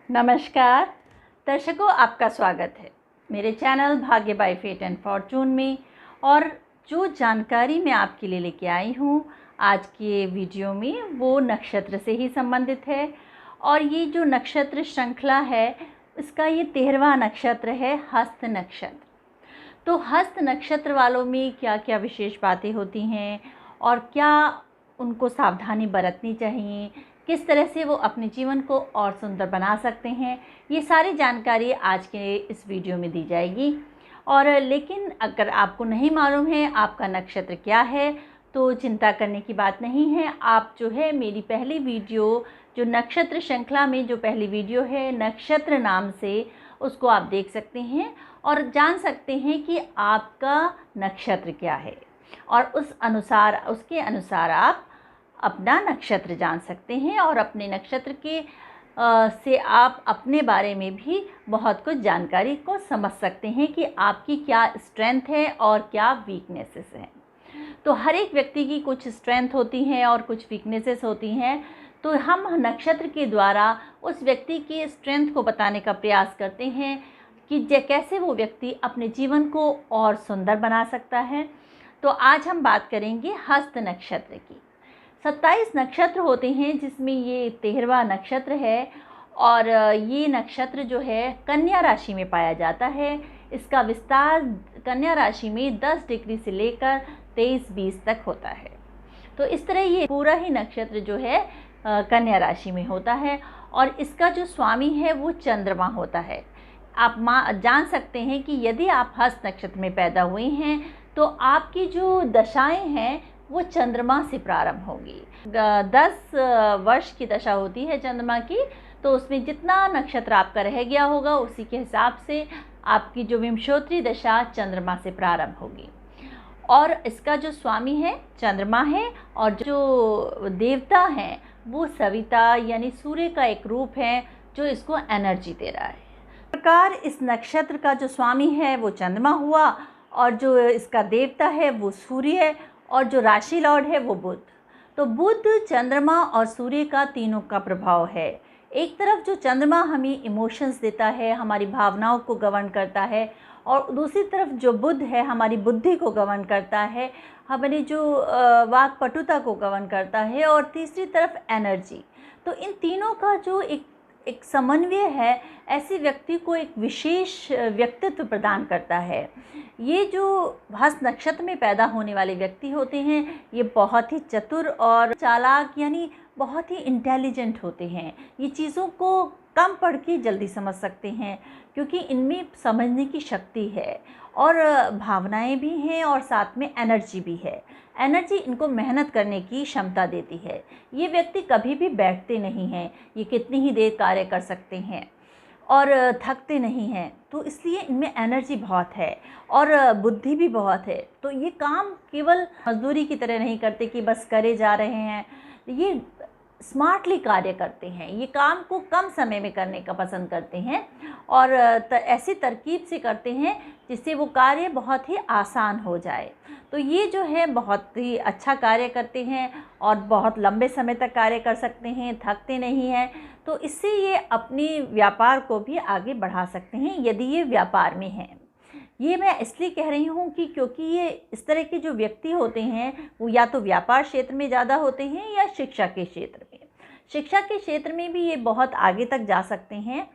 नमस्कार दर्शकों, आपका स्वागत है मेरे चैनल भाग्य बाय फेट एंड फॉर्चून में। और जो जानकारी मैं आपके लिए लेके आई हूँ आज के वीडियो में वो नक्षत्र से ही संबंधित है। और ये जो नक्षत्र श्रृंखला है इसका ये 13वां नक्षत्र है, हस्त नक्षत्र। तो हस्त नक्षत्र वालों में क्या क्या विशेष बातें होती हैं और क्या उनको सावधानी बरतनी चाहिए, किस तरह से वो अपने जीवन को और सुंदर बना सकते हैं, ये सारी जानकारी आज के इस वीडियो में दी जाएगी। और लेकिन अगर आपको नहीं मालूम है आपका नक्षत्र क्या है तो चिंता करने की बात नहीं है। आप जो है मेरी पहली वीडियो, जो नक्षत्र श्रृंखला में जो पहली वीडियो है नक्षत्र नाम से, उसको आप देख सकते हैं और जान सकते हैं कि आपका नक्षत्र क्या है। और उसके अनुसार आप अपना नक्षत्र जान सकते हैं और अपने नक्षत्र के से आप अपने बारे में भी बहुत कुछ जानकारी को समझ सकते हैं कि आपकी क्या स्ट्रेंथ है और क्या वीकनेसेस हैं। तो हर एक व्यक्ति की कुछ स्ट्रेंथ होती हैं और कुछ वीकनेसेस होती हैं। तो हम नक्षत्र के द्वारा उस व्यक्ति की स्ट्रेंथ को बताने का प्रयास करते हैं कि कैसे वो व्यक्ति अपने जीवन को और सुंदर बना सकता है। तो आज हम बात करेंगे हस्त नक्षत्र की। 27 नक्षत्र होते हैं जिसमें ये 13वां नक्षत्र है। और ये नक्षत्र जो है कन्या राशि में पाया जाता है। इसका विस्तार कन्या राशि में 10 डिग्री से लेकर 23-20 तक होता है। तो इस तरह ये पूरा ही नक्षत्र जो है कन्या राशि में होता है। और इसका जो स्वामी है वो चंद्रमा होता है। आप जान सकते हैं कि यदि आप हस्त नक्षत्र में पैदा हुए हैं तो आपकी जो दशाएं हैं वो चंद्रमा से प्रारंभ होगी। 10 वर्ष की दशा होती है चंद्रमा की, तो उसमें जितना नक्षत्र आपका रह गया होगा उसी के हिसाब से आपकी जो विंशोत्तरी दशा चंद्रमा से प्रारंभ होगी। और इसका जो स्वामी है चंद्रमा है और जो देवता हैं वो सविता यानी सूर्य का एक रूप है जो इसको एनर्जी दे रहा है। इस प्रकार इस नक्षत्र का जो स्वामी है वो चंद्रमा हुआ और जो इसका देवता है वो सूर्य है और जो राशि लॉर्ड है वो बुध। तो बुध, चंद्रमा और सूर्य का तीनों का प्रभाव है। एक तरफ जो चंद्रमा हमें इमोशंस देता है, हमारी भावनाओं को गवर्न करता है, और दूसरी तरफ जो बुध है हमारी बुद्धि को गवर्न करता है, हमारी जो वाक्पटुता को गवर्न करता है, और तीसरी तरफ एनर्जी। तो इन तीनों का जो एक समन्वय है ऐसे व्यक्ति को एक विशेष व्यक्तित्व प्रदान करता है। ये जो हस्त नक्षत्र में पैदा होने वाले व्यक्ति होते हैं ये बहुत ही चतुर और चालाक यानी बहुत ही इंटेलिजेंट होते हैं। ये चीज़ों को कम पढ़ के जल्दी समझ सकते हैं क्योंकि इनमें समझने की शक्ति है और भावनाएं भी हैं और साथ में एनर्जी भी है। एनर्जी इनको मेहनत करने की क्षमता देती है। ये व्यक्ति कभी भी बैठते नहीं हैं, ये कितनी ही देर कार्य कर सकते हैं और थकते नहीं हैं। तो इसलिए इनमें एनर्जी बहुत है और बुद्धि भी बहुत है। तो ये काम केवल मजदूरी की तरह नहीं करते कि बस करे जा रहे हैं, ये स्मार्टली कार्य करते हैं। ये काम को कम समय में करने का पसंद करते हैं और ऐसी तरकीब से करते हैं जिससे वो कार्य बहुत ही आसान हो जाए। तो ये जो है बहुत ही अच्छा कार्य करते हैं और बहुत लंबे समय तक कार्य कर सकते हैं, थकते नहीं हैं। तो इससे ये अपनी व्यापार को भी आगे बढ़ा सकते हैं यदि ये व्यापार में हैं। ये मैं इसलिए कह रही हूँ कि क्योंकि ये इस तरह के जो व्यक्ति होते हैं वो या तो व्यापार क्षेत्र में ज़्यादा होते हैं या शिक्षा के क्षेत्र में। शिक्षा के क्षेत्र में भी ये बहुत आगे तक जा सकते हैं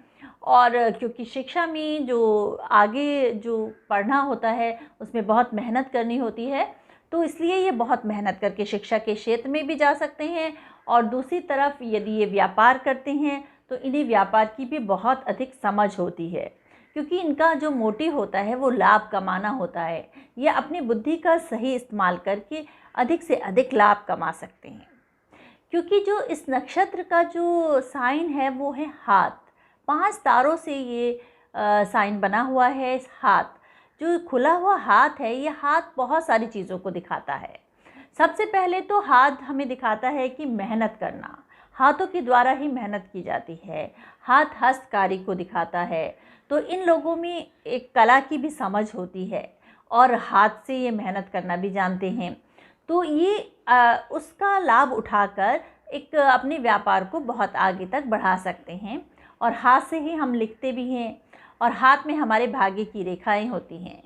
और क्योंकि शिक्षा में जो आगे जो पढ़ना होता है उसमें बहुत मेहनत करनी होती है, तो इसलिए ये बहुत मेहनत करके शिक्षा के क्षेत्र में भी जा सकते हैं। और दूसरी तरफ यदि ये व्यापार करते हैं तो इन्हें व्यापार की भी बहुत अधिक समझ होती है क्योंकि इनका जो मोटिव होता है वो लाभ कमाना होता है। ये अपनी बुद्धि का सही इस्तेमाल करके अधिक से अधिक लाभ कमा सकते हैं। क्योंकि जो इस नक्षत्र का जो साइन है वो है हाथ। 5 तारों से ये साइन बना हुआ है। इस हाथ जो खुला हुआ हाथ है, ये हाथ बहुत सारी चीज़ों को दिखाता है। सबसे पहले तो हाथ हमें दिखाता है कि मेहनत करना, हाथों के द्वारा ही मेहनत की जाती है। हाथ हस्तकारी को दिखाता है। तो इन लोगों में एक कला की भी समझ होती है और हाथ से ये मेहनत करना भी जानते हैं। तो ये उसका लाभ उठाकर एक अपने व्यापार को बहुत आगे तक बढ़ा सकते हैं और हाथ से ही हम लिखते भी हैं और हाथ में हमारे भाग्य की रेखाएं होती हैं।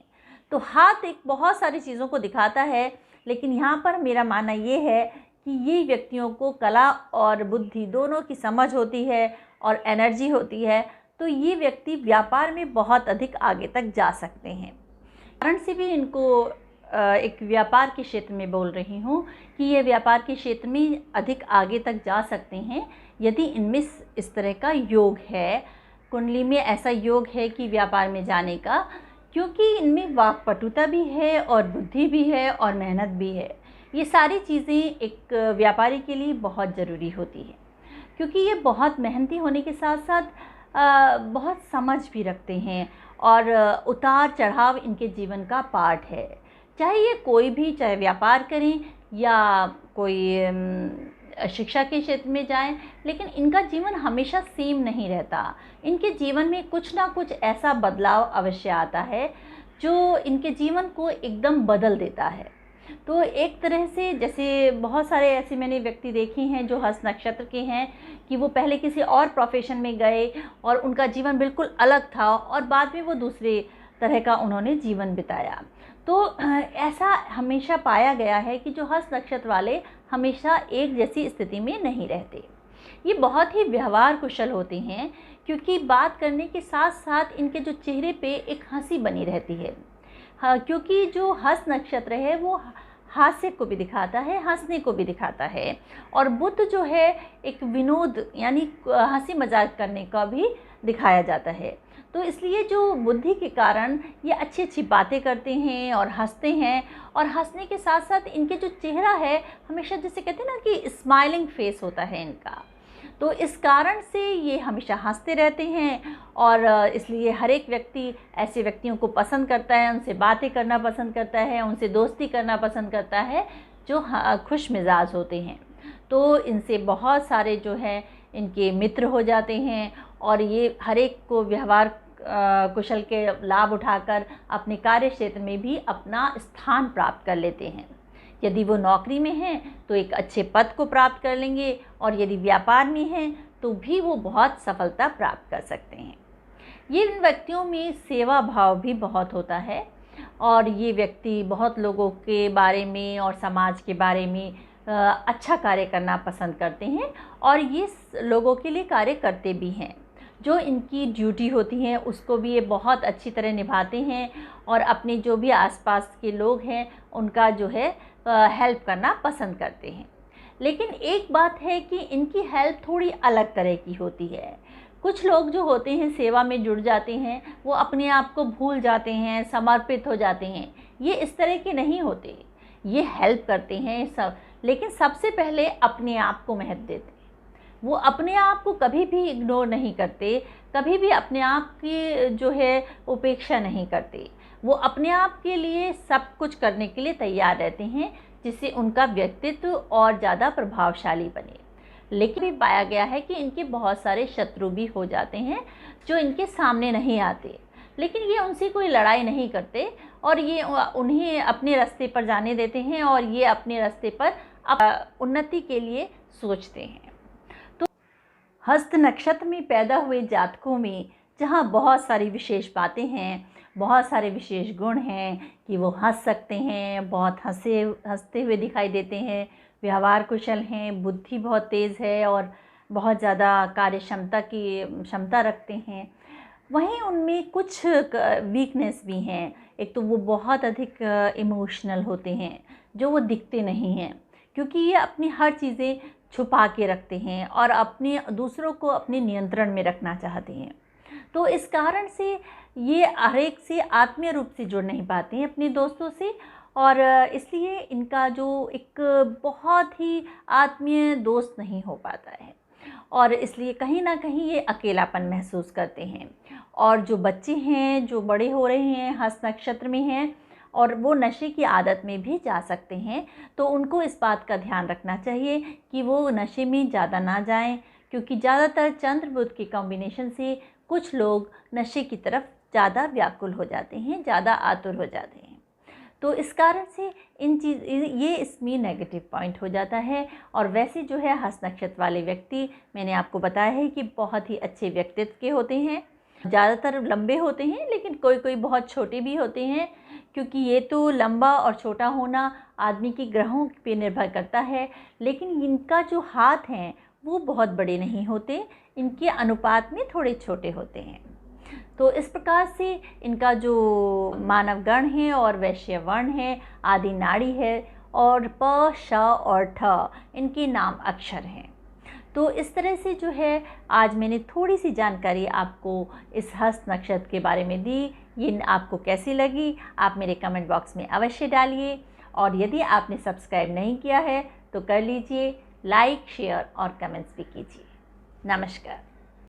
तो हाथ एक बहुत सारी चीज़ों को दिखाता है, लेकिन यहाँ पर मेरा मानना ये है कि ये व्यक्तियों को कला और बुद्धि दोनों की समझ होती है और एनर्जी होती है, तो ये व्यक्ति व्यापार में बहुत अधिक आगे तक जा सकते हैं। कारण से भी इनको एक व्यापार के क्षेत्र में बोल रही हूँ कि ये व्यापार के क्षेत्र में अधिक आगे तक जा सकते हैं यदि इनमें इस तरह का योग है, कुंडली में ऐसा योग है कि व्यापार में जाने का, क्योंकि इनमें वाक्पटुता भी है और बुद्धि भी है और मेहनत भी है। ये सारी चीज़ें एक व्यापारी के लिए बहुत ज़रूरी होती है, क्योंकि ये बहुत मेहनती होने के साथ साथ बहुत समझ भी रखते हैं और उतार चढ़ाव इनके जीवन का पार्ट है। चाहे ये कोई भी, चाहे व्यापार करें या कोई शिक्षा के क्षेत्र में जाएं, लेकिन इनका जीवन हमेशा सेम नहीं रहता। इनके जीवन में कुछ ना कुछ ऐसा बदलाव अवश्य आता है जो इनके जीवन को एकदम बदल देता है। तो एक तरह से जैसे बहुत सारे ऐसे मैंने व्यक्ति देखे हैं जो हस्त नक्षत्र के हैं कि वो पहले किसी और प्रोफेशन में गए और उनका जीवन बिल्कुल अलग था और बाद में वो दूसरे तरह का उन्होंने जीवन बिताया। तो ऐसा हमेशा पाया गया है कि जो हस्त नक्षत्र वाले हमेशा एक जैसी स्थिति में नहीं रहते। ये बहुत ही व्यवहार कुशल होते हैं, क्योंकि बात करने के साथ साथ इनके जो चेहरे पे एक हंसी बनी रहती है। हाँ, क्योंकि जो हस्त नक्षत्र है वो हास्य को भी दिखाता है, हंसने को भी दिखाता है, और बुध जो है एक विनोद यानी हंसी मजाक करने का भी दिखाया जाता है। तो इसलिए जो बुद्धि के कारण ये अच्छी अच्छी बातें करते हैं और हंसते हैं, और हंसने के साथ साथ इनके जो चेहरा है हमेशा, जैसे कहते हैं ना कि स्माइलिंग फेस होता है इनका, तो इस कारण से ये हमेशा हंसते रहते हैं। और इसलिए हर एक व्यक्ति ऐसे व्यक्तियों को पसंद करता है, उनसे बातें करना पसंद करता है, उनसे दोस्ती करना पसंद करता है जो खुश मिजाज होते हैं। तो इनसे बहुत सारे जो है इनके मित्र हो जाते हैं, और ये हर एक को व्यवहार कुशल के लाभ उठाकर अपने कार्य क्षेत्र में भी अपना स्थान प्राप्त कर लेते हैं। यदि वो नौकरी में हैं तो एक अच्छे पद को प्राप्त कर लेंगे, और यदि व्यापार में हैं तो भी वो बहुत सफलता प्राप्त कर सकते हैं। ये इन व्यक्तियों में सेवा भाव भी बहुत होता है, और ये व्यक्ति बहुत लोगों के बारे में और समाज के बारे में अच्छा कार्य करना पसंद करते हैं, और ये लोगों के लिए कार्य करते भी हैं। जो इनकी ड्यूटी होती है उसको भी ये बहुत अच्छी तरह निभाते हैं, और अपने जो भी आसपास के लोग हैं उनका जो है हेल्प करना पसंद करते हैं। लेकिन एक बात है कि इनकी हेल्प थोड़ी अलग तरह की होती है। कुछ लोग जो होते हैं सेवा में जुड़ जाते हैं, वो अपने आप को भूल जाते हैं, समर्पित हो जाते हैं। ये इस तरह के नहीं होते, ये हेल्प करते हैं सब, लेकिन सबसे पहले अपने आप को महत्व देते हैं। वो अपने आप को कभी भी इग्नोर नहीं करते, कभी भी अपने आप की जो है उपेक्षा नहीं करते। वो अपने आप के लिए सब कुछ करने के लिए तैयार रहते हैं, जिससे उनका व्यक्तित्व और ज़्यादा प्रभावशाली बने। लेकिन भी पाया गया है कि इनके बहुत सारे शत्रु भी हो जाते हैं जो इनके सामने नहीं आते, लेकिन ये उनसे कोई लड़ाई नहीं करते, और ये उन्हें अपने रास्ते पर जाने देते हैं, और ये अपने रास्ते पर उन्नति के लिए सोचते हैं। तो हस्त नक्षत्र में पैदा हुए जातकों में जहाँ बहुत सारी विशेष बातें हैं, बहुत सारे विशेष गुण हैं कि वो हंस सकते हैं, बहुत हंसते हुए दिखाई देते हैं, व्यवहार कुशल हैं, बुद्धि बहुत तेज़ है और बहुत ज़्यादा कार्य क्षमता रखते हैं। वहीं उनमें कुछ वीकनेस भी हैं। एक तो वो बहुत अधिक इमोशनल होते हैं, जो वो दिखते नहीं हैं, क्योंकि ये अपनी हर चीज़ें छुपा के रखते हैं और अपने दूसरों को अपने नियंत्रण में रखना चाहते हैं। तो इस कारण से ये हर एक से आत्मीय रूप से जुड़ नहीं पाते हैं अपने दोस्तों से, और इसलिए इनका जो एक बहुत ही आत्मीय दोस्त नहीं हो पाता है, और इसलिए कहीं ना कहीं ये अकेलापन महसूस करते हैं। और जो बच्चे हैं जो बड़े हो रहे हैं, हस्त नक्षत्र में हैं, और वो नशे की आदत में भी जा सकते हैं, तो उनको इस बात का ध्यान रखना चाहिए कि वो नशे में ज़्यादा ना जाएं, क्योंकि ज़्यादातर चंद्र बुध के कॉम्बिनेशन से कुछ लोग नशे की तरफ ज़्यादा व्याकुल हो जाते हैं, ज़्यादा आतुर हो जाते हैं। तो इस कारण से ये इसमें नेगेटिव पॉइंट हो जाता है। और वैसे जो है हस्त नक्षत्र वाले व्यक्ति, मैंने आपको बताया है कि बहुत ही अच्छे व्यक्तित्व के होते हैं, ज़्यादातर लंबे होते हैं, लेकिन कोई कोई बहुत छोटे भी होते हैं, क्योंकि ये तो लंबा और छोटा होना आदमी की ग्रहों पे निर्भर करता है। लेकिन इनका जो हाथ हैं वो बहुत बड़े नहीं होते, इनके अनुपात में थोड़े छोटे होते हैं। तो इस प्रकार से इनका जो मानव गण है और वैश्य वर्ण है, आदि नाड़ी है, और प, श और ठ इनके नाम अक्षर हैं। तो इस तरह से जो है आज मैंने थोड़ी सी जानकारी आपको इस हस्त नक्षत्र के बारे में दी। ये आपको कैसी लगी आप मेरे कमेंट बॉक्स में अवश्य डालिए, और यदि आपने सब्सक्राइब नहीं किया है तो कर लीजिए, लाइक, शेयर और कमेंट्स भी कीजिए। नमस्कार।